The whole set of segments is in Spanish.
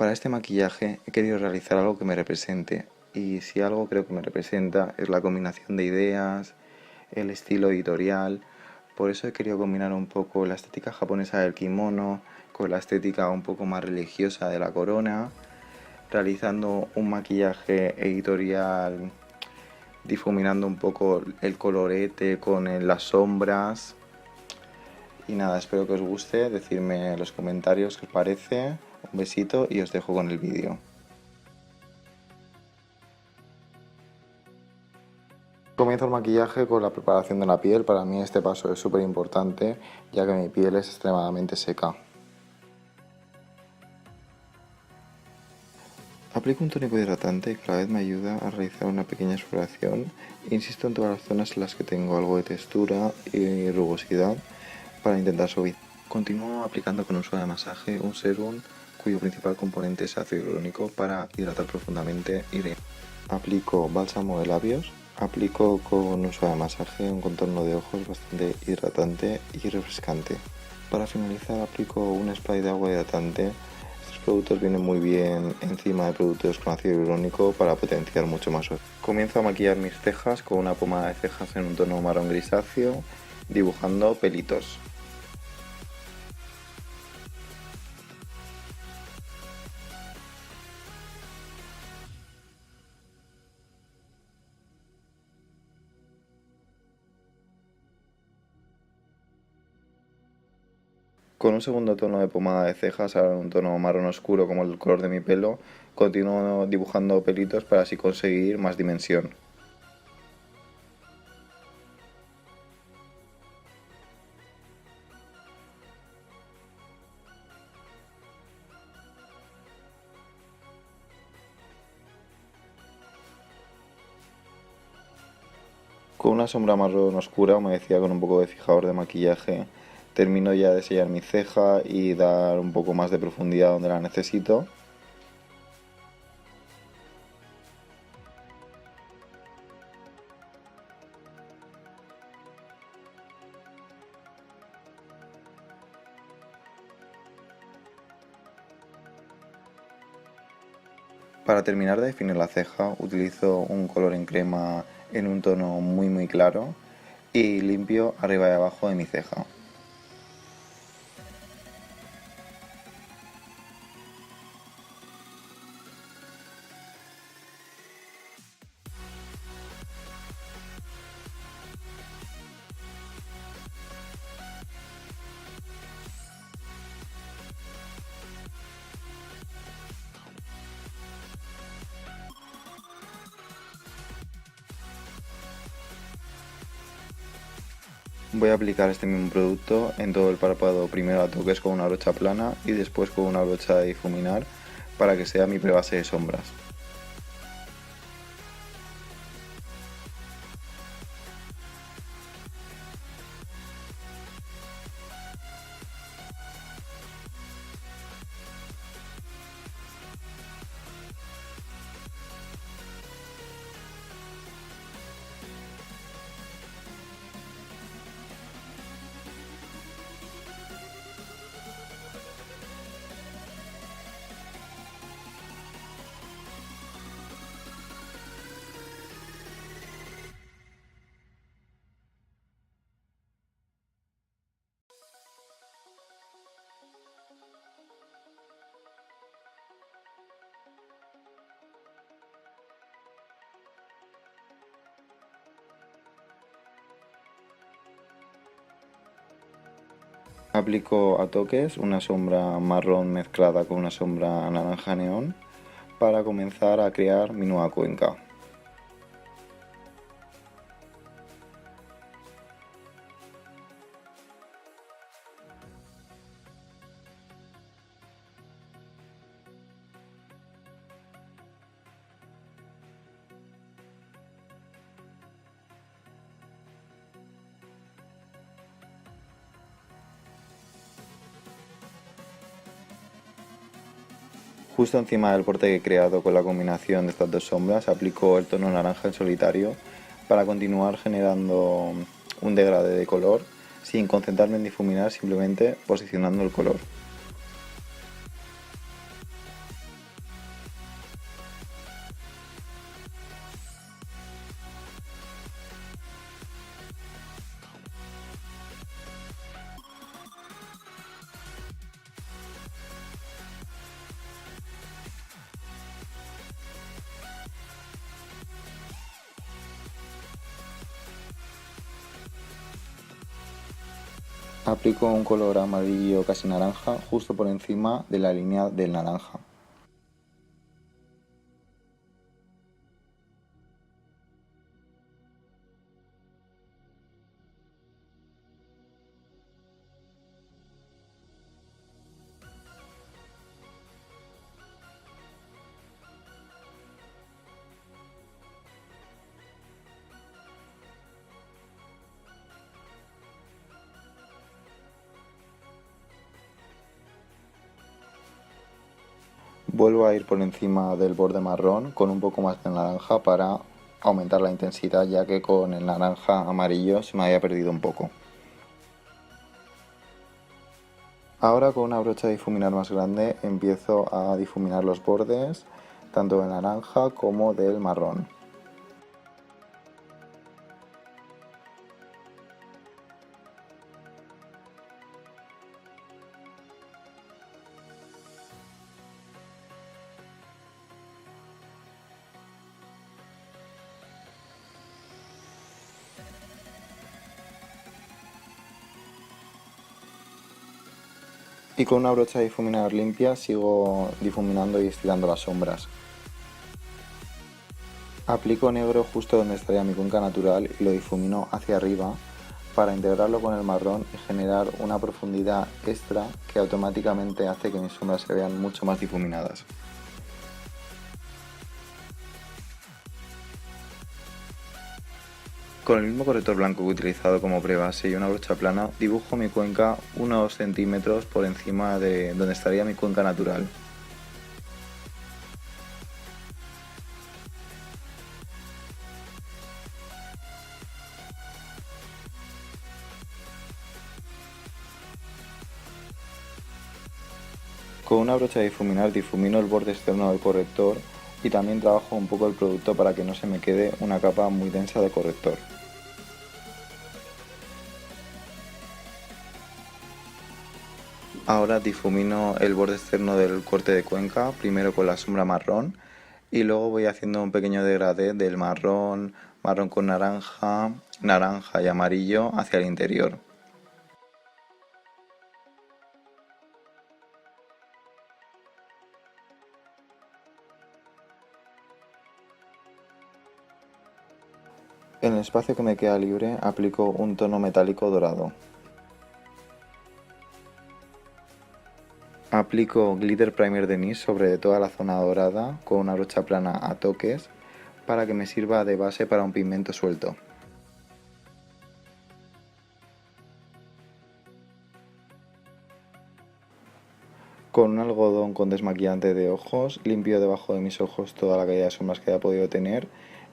Para este maquillaje he querido realizar algo que me represente, y si algo creo que me representa es la combinación de ideas, el estilo editorial. Por eso he querido combinar un poco la estética japonesa del kimono con la estética un poco más religiosa de la corona, realizando un maquillaje editorial, difuminando un poco el colorete con las sombras. Y nada, espero que os guste, decidme en los comentarios qué os parece. Un besito y os dejo con el vídeo. Comienzo el maquillaje con la preparación de la piel. Para mí este paso es súper importante, ya que mi piel es extremadamente seca. Aplico un tónico hidratante que a la vez me ayuda a realizar una pequeña exploración. Insisto en todas las zonas en las que tengo algo de textura y rugosidad para intentar suavizar. Continúo aplicando con un suave masaje un serum cuyo principal componente es ácido hialurónico para hidratar profundamente y aplico bálsamo de labios. Aplico con un suave masaje un contorno de ojos bastante hidratante y refrescante. Para finalizar aplico un spray de agua hidratante. Estos productos vienen muy bien encima de productos con ácido hialurónico para potenciar mucho más. Comienzo a maquillar mis cejas con una pomada de cejas en un tono marrón grisáceo, dibujando pelitos. Con un segundo tono de pomada de cejas, ahora en un tono marrón oscuro como el color de mi pelo, continúo dibujando pelitos para así conseguir más dimensión. Con una sombra marrón oscura, humedecida con un poco de fijador de maquillaje, termino ya de sellar mi ceja y dar un poco más de profundidad donde la necesito. Para terminar de definir la ceja, utilizo un color en crema en un tono muy claro y limpio arriba y abajo de mi ceja. Voy a aplicar este mismo producto en todo el párpado, primero a toques con una brocha plana y después con una brocha de difuminar para que sea mi prebase de sombras. Aplico a toques una sombra marrón mezclada con una sombra naranja neón para comenzar a crear mi nueva cuenca. Justo encima del porte que he creado con la combinación de estas dos sombras, aplico el tono naranja en solitario para continuar generando un degradé de color sin concentrarme en difuminar, simplemente posicionando el color. Aplico un color amarillo casi naranja justo por encima de la línea del naranja. Vuelvo a ir por encima del borde marrón con un poco más de naranja para aumentar la intensidad, ya que con el naranja amarillo se me había perdido un poco. Ahora con una brocha de difuminar más grande empiezo a difuminar los bordes tanto del naranja como del marrón. Y con una brocha de difuminar limpia sigo difuminando y estirando las sombras. Aplico negro justo donde estaría mi cuenca natural y lo difumino hacia arriba para integrarlo con el marrón y generar una profundidad extra que automáticamente hace que mis sombras se vean mucho más difuminadas. Con el mismo corrector blanco que he utilizado como prebase y una brocha plana, dibujo mi cuenca unos centímetros por encima de donde estaría mi cuenca natural. Con una brocha de difuminar difumino el borde externo del corrector y también trabajo un poco el producto para que no se me quede una capa muy densa de corrector. Ahora difumino el borde externo del corte de cuenca, primero con la sombra marrón y luego voy haciendo un pequeño degradé del marrón, marrón con naranja, naranja y amarillo hacia el interior. En el espacio que me queda libre aplico un tono metálico dorado. Aplico glitter primer de NYX sobre toda la zona dorada con una brocha plana a toques para que me sirva de base para un pigmento suelto. Con un algodón con desmaquillante de ojos limpio debajo de mis ojos toda la caída de sombras que haya podido tener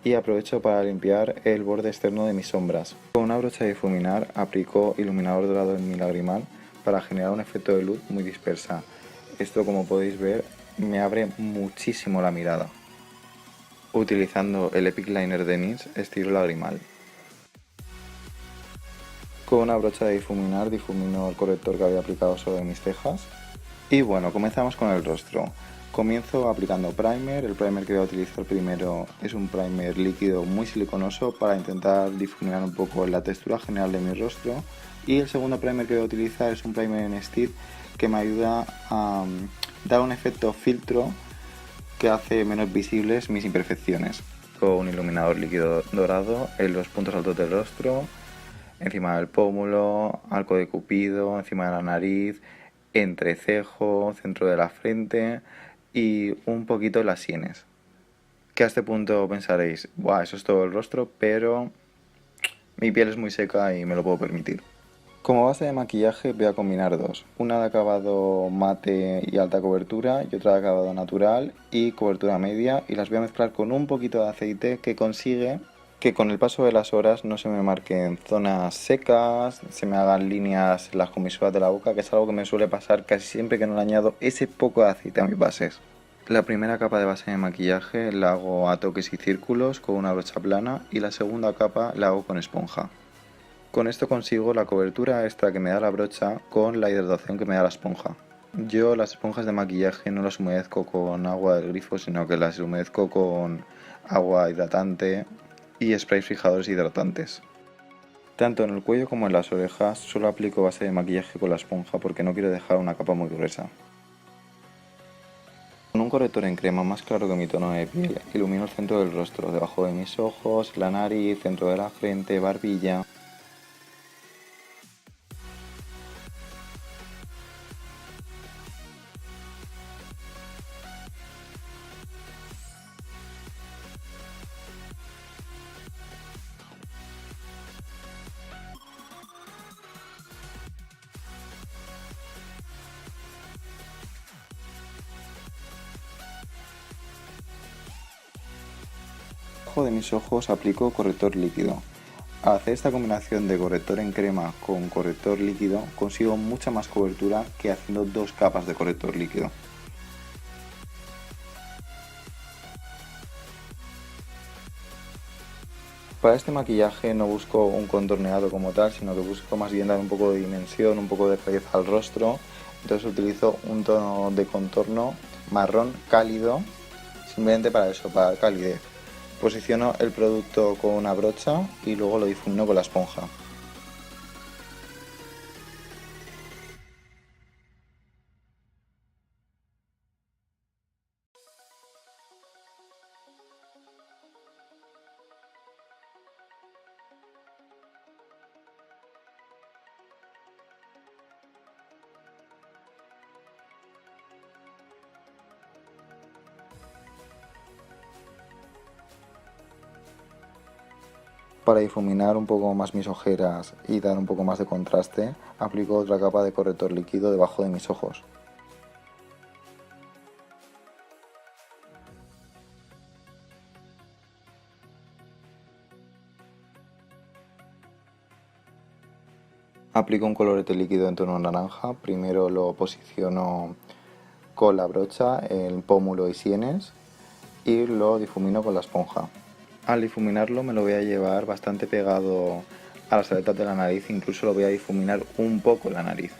y aprovecho para limpiar el borde externo de mis sombras. Con una brocha de difuminar aplico iluminador dorado en mi lagrimal para generar un efecto de luz muy dispersa. Esto, como podéis ver, me abre muchísimo la mirada. Utilizando el Epic Liner de NYX estilo lagrimal. Con una brocha de difuminar difumino el corrector que había aplicado sobre mis cejas. Y bueno, comenzamos con el rostro. Comienzo aplicando primer. El primer que voy a utilizar primero es un primer líquido muy siliconoso para intentar difuminar un poco la textura general de mi rostro. Y el segundo primer que voy a utilizar es un primer en Steel que me ayuda a dar un efecto filtro que hace menos visibles mis imperfecciones. Con un iluminador líquido dorado en los puntos altos del rostro, encima del pómulo, arco de cupido, encima de la nariz, entrecejo, centro de la frente y un poquito en las sienes. Que a este punto pensaréis, ¡buah! Eso es todo el rostro, pero mi piel es muy seca y me lo puedo permitir. Como base de maquillaje voy a combinar dos, una de acabado mate y alta cobertura y otra de acabado natural y cobertura media, y las voy a mezclar con un poquito de aceite que consigue que con el paso de las horas no se me marquen zonas secas, se me hagan líneas en las comisuras de la boca, que es algo que me suele pasar casi siempre que no le añado ese poco de aceite a mis bases. La primera capa de base de maquillaje la hago a toques y círculos con una brocha plana y la segunda capa la hago con esponja. Con esto consigo la cobertura extra que me da la brocha con la hidratación que me da la esponja. Yo las esponjas de maquillaje no las humedezco con agua del grifo, sino que las humedezco con agua hidratante y sprays fijadores hidratantes. Tanto en el cuello como en las orejas solo aplico base de maquillaje con la esponja porque no quiero dejar una capa muy gruesa. Con un corrector en crema más claro que mi tono de piel, ilumino el centro del rostro, debajo de mis ojos, la nariz, centro de la frente, barbilla. Debajo de mis ojos aplico corrector líquido. Al hacer esta combinación de corrector en crema con corrector líquido consigo mucha más cobertura que haciendo dos capas de corrector líquido. Para este maquillaje no busco un contorneado como tal, sino que busco más bien dar un poco de dimensión, un poco de claridad al rostro. Entonces utilizo un tono de contorno marrón cálido, simplemente para eso, para calidez. Posiciono el producto con una brocha y luego lo difumino con la esponja. Para difuminar un poco más mis ojeras y dar un poco más de contraste, aplico otra capa de corrector líquido debajo de mis ojos. Aplico un colorete líquido en tono naranja, primero lo posiciono con la brocha en pómulo y sienes y lo difumino con la esponja. Al difuminarlo me lo voy a llevar bastante pegado a las aletas de la nariz, incluso lo voy a difuminar un poco la nariz.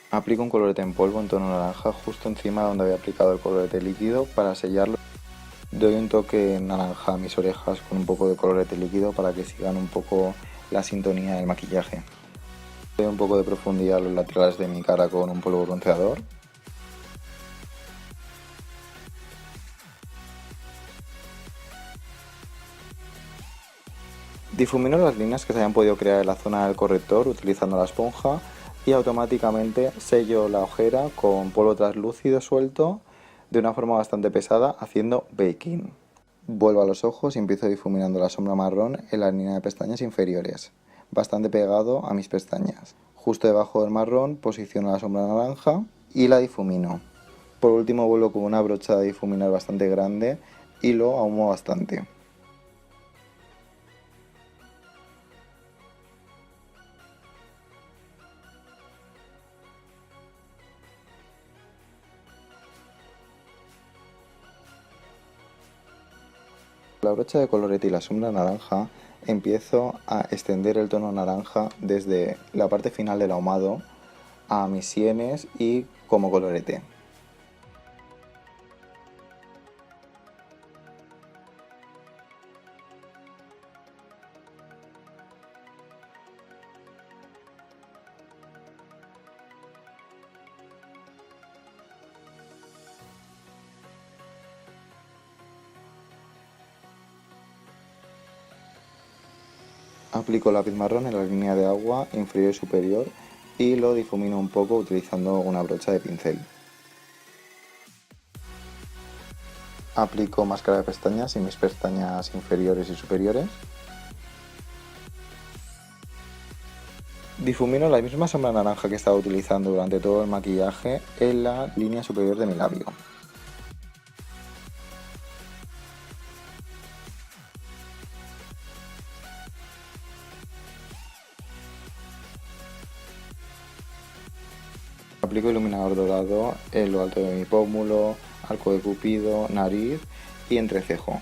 Aplico un colorete en polvo en tono naranja justo encima donde había aplicado el colorete líquido para sellarlo. Doy un toque naranja a mis orejas con un poco de colorete líquido para que sigan un poco la sintonía del maquillaje. Doy un poco de profundidad a los laterales de mi cara con un polvo bronceador. Difumino las líneas que se hayan podido crear en la zona del corrector utilizando la esponja y automáticamente sello la ojera con polvo translúcido suelto de una forma bastante pesada haciendo baking. Vuelvo a los ojos y empiezo difuminando la sombra marrón en la línea de pestañas inferiores, bastante pegado a mis pestañas. Justo debajo del marrón posiciono la sombra naranja y la difumino. Por último vuelvo con una brocha de difuminar bastante grande y lo ahumo bastante. Con la brocha de colorete y la sombra naranja empiezo a extender el tono naranja desde la parte final del ahumado a mis sienes y como colorete. Aplico lápiz marrón en la línea de agua inferior y superior y lo difumino un poco utilizando una brocha de pincel. Aplico máscara de pestañas en mis pestañas inferiores y superiores. Difumino la misma sombra naranja que estaba utilizando durante todo el maquillaje en la línea superior de mi labio. Aplico iluminador dorado en lo alto de mi pómulo, arco de cupido, nariz y entrecejo.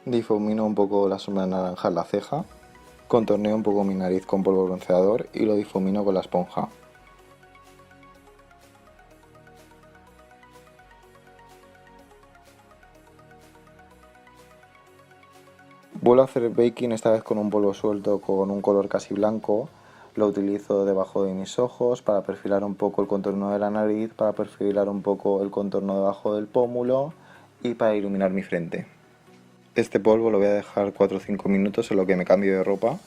Difumino un poco la sombra naranja en la ceja, contorneo un poco mi nariz con polvo bronceador y lo difumino con la esponja. Vuelvo a hacer baking esta vez con un polvo suelto con un color casi blanco. Lo utilizo debajo de mis ojos para perfilar un poco el contorno de la nariz, para perfilar un poco el contorno debajo del pómulo y para iluminar mi frente. Este polvo lo voy a dejar 4 o 5 minutos en lo que me cambio de ropa.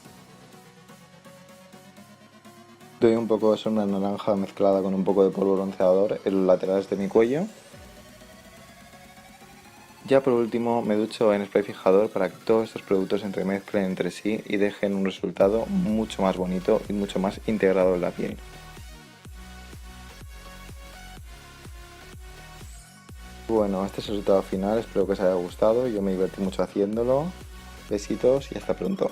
Doy un poco de sombra naranja mezclada con un poco de polvo bronceador en los laterales de mi cuello. Ya por último me ducho en spray fijador para que todos estos productos se entremezclen entre sí y dejen un resultado mucho más bonito y mucho más integrado en la piel. Bueno, este es el resultado final, espero que os haya gustado, yo me divertí mucho haciéndolo. Besitos y hasta pronto.